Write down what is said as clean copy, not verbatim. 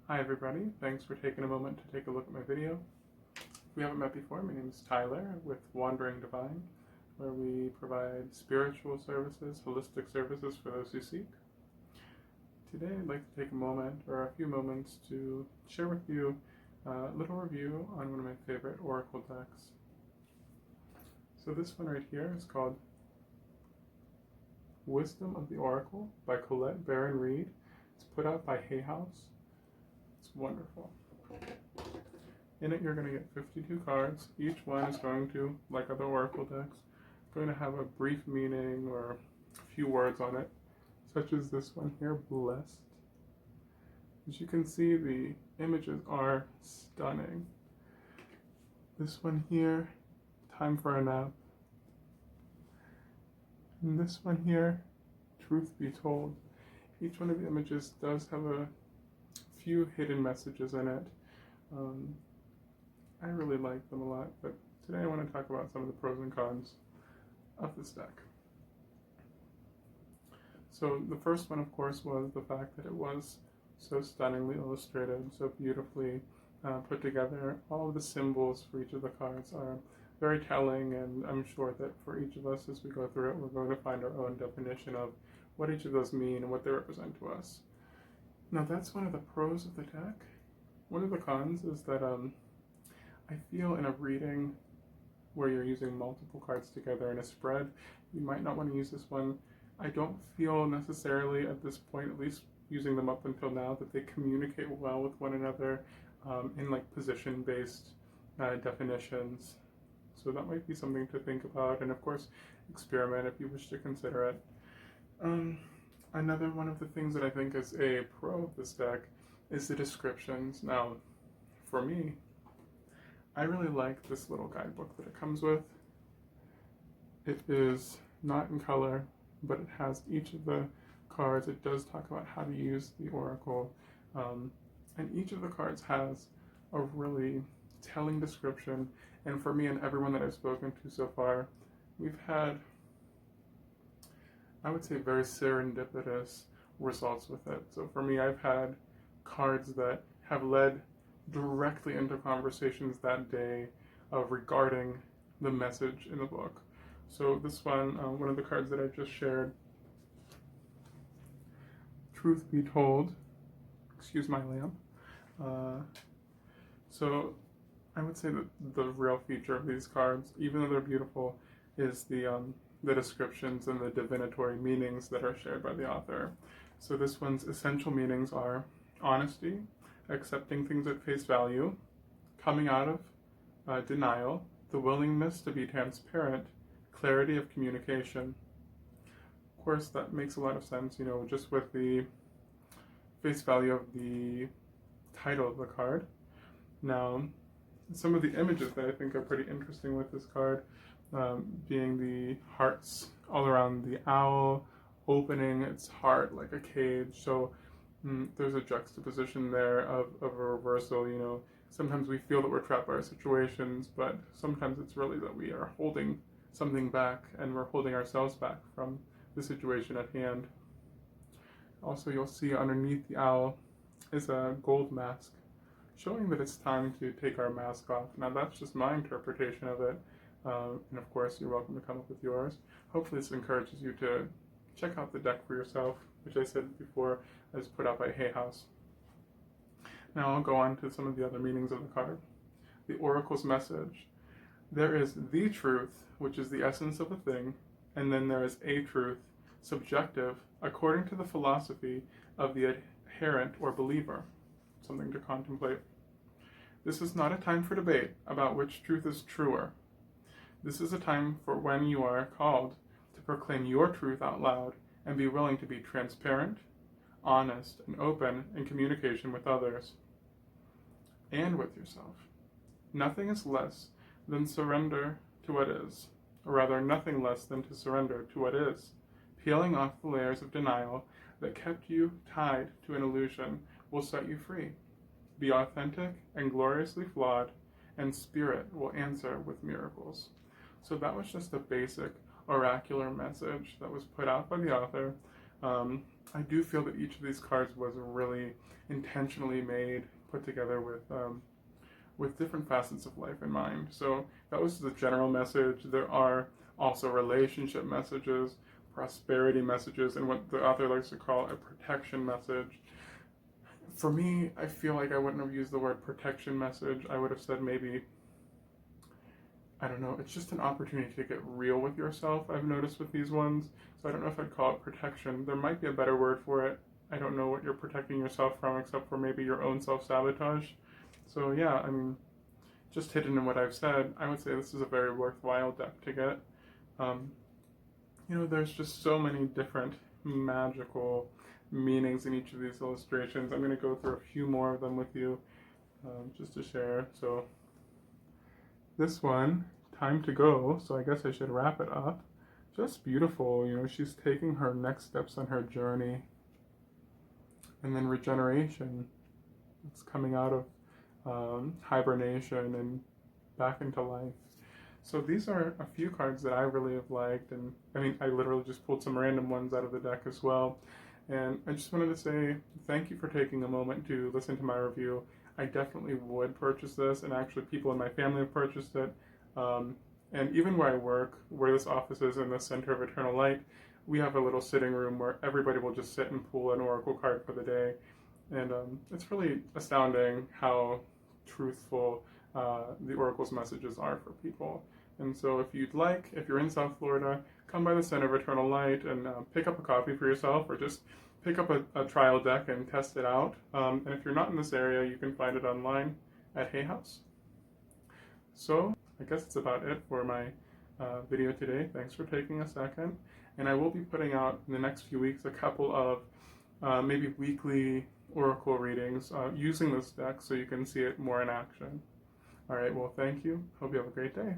Hi everybody, thanks for taking a moment to take a look at my video. If we haven't met before, my name is Tyler with Wandering Divine, where we provide spiritual services, holistic services for those who seek. Today I'd like to take a moment, or a few moments, to share with you a little review on one of my favorite oracle decks. So this one right here is called Wisdom of the Oracle by Colette Baron Reid. It's put out by Hay House. It's wonderful. In it, you're going to get 52 cards. Each one is going to, like other oracle decks, going to have a brief meaning or a few words on it, such as this one here, Blessed. As you can see, the images are stunning. This one here, Time for a Nap. And this one here, Truth Be Told. Each one of the images does have a few hidden messages in it. I really like them a lot, but today I want to talk about some of the pros and cons of this deck. So the first one, of course, was the fact that it was so stunningly illustrated, so beautifully put together. All of the symbols for each of the cards are very telling, and I'm sure that for each of us as we go through it, we're going to find our own definition of what each of those mean and what they represent to us. Now that's one of the pros of the deck. One of the cons is that I feel in a reading where you're using multiple cards together in a spread, you might not want to use this one. I don't feel necessarily at this point, at least using them up until now, that they communicate well with one another in like position-based definitions. So that might be something to think about, and of course, experiment if you wish to consider it. Another one of the things that I think is a pro of this deck is the descriptions. Now, for me, I really like this little guidebook that it comes with. It is not in color, but it has each of the cards. It does talk about how to use the oracle, and each of the cards has a really telling description. And for me and everyone that I've spoken to so far, we've had, I would say, very serendipitous results with it. So for me, I've had cards that have led directly into conversations that day regarding the message in the book. So this one of the cards that I just shared, Truth Be Told, excuse my lamp. So I would say that the real feature of these cards, even though they're beautiful, is the descriptions and the divinatory meanings that are shared by the author. So this one's essential meanings are honesty, accepting things at face value, coming out of denial, the willingness to be transparent, clarity of communication. Of course, that makes a lot of sense, just with the face value of the title of the card. Now, some of the images that I think are pretty interesting with this card, being the hearts all around the owl, opening its heart like a cage. So there's a juxtaposition there of a reversal. Sometimes we feel that we're trapped by our situations, but sometimes it's really that we are holding something back, and we're holding ourselves back from the situation at hand. Also, you'll see underneath the owl is a gold mask, showing that it's time to take our mask off. Now that's just my interpretation of it, and of course you're welcome to come up with yours. Hopefully this encourages you to check out the deck for yourself, which I said before is put out by Hay House. Now I'll go on to some of the other meanings of the card. The Oracle's message. There is the truth, which is the essence of a thing, and then there is a truth, subjective, according to the philosophy of the adherent or believer. Something to contemplate. This is not a time for debate about which truth is truer. This is a time for when you are called to proclaim your truth out loud and be willing to be transparent, honest, and open in communication with others and with yourself. Nothing is less than surrender to what is, or rather nothing less than to surrender to what is, peeling off the layers of denial that kept you tied to an illusion will set you free. Be authentic and gloriously flawed, and spirit will answer with miracles. So that was just a basic oracular message that was put out by the author. I do feel that each of these cards was really intentionally made, put together with different facets of life in mind. So that was the general message. There are also relationship messages, prosperity messages, and what the author likes to call a protection message. For me, I feel like I wouldn't have used the word protection message. I would have said maybe, I don't know, it's just an opportunity to get real with yourself, I've noticed with these ones. So I don't know if I'd call it protection. There might be a better word for it. I don't know what you're protecting yourself from except for maybe your own self-sabotage. So yeah, I mean, just hidden in what I've said, I would say this is a very worthwhile deck to get. Um, there's just so many different magical meanings in each of these illustrations. I'm going to go through a few more of them with you just to share. So this one, Time to Go, so I guess I should wrap it up. Just beautiful, she's taking her next steps on her journey. And then regeneration. It's coming out of hibernation and back into life. So these are a few cards that I really have liked, and I mean, I literally just pulled some random ones out of the deck as well. And I just wanted to say thank you for taking a moment to listen to my review. I definitely would purchase this, and actually people in my family have purchased it. And even where I work, where this office is in the Center of Eternal Light, we have a little sitting room where everybody will just sit and pull an oracle card for the day. And it's really astounding how truthful the oracle's messages are for people. And so if you're in South Florida, come by the Center of Eternal Light and pick up a copy for yourself, or just pick up a trial deck and test it out. And if you're not in this area, you can find it online at Hay House. So I guess that's about it for my video today. Thanks for taking a second. And I will be putting out in the next few weeks a couple of maybe weekly oracle readings using this deck so you can see it more in action. All right, well, thank you. Hope you have a great day.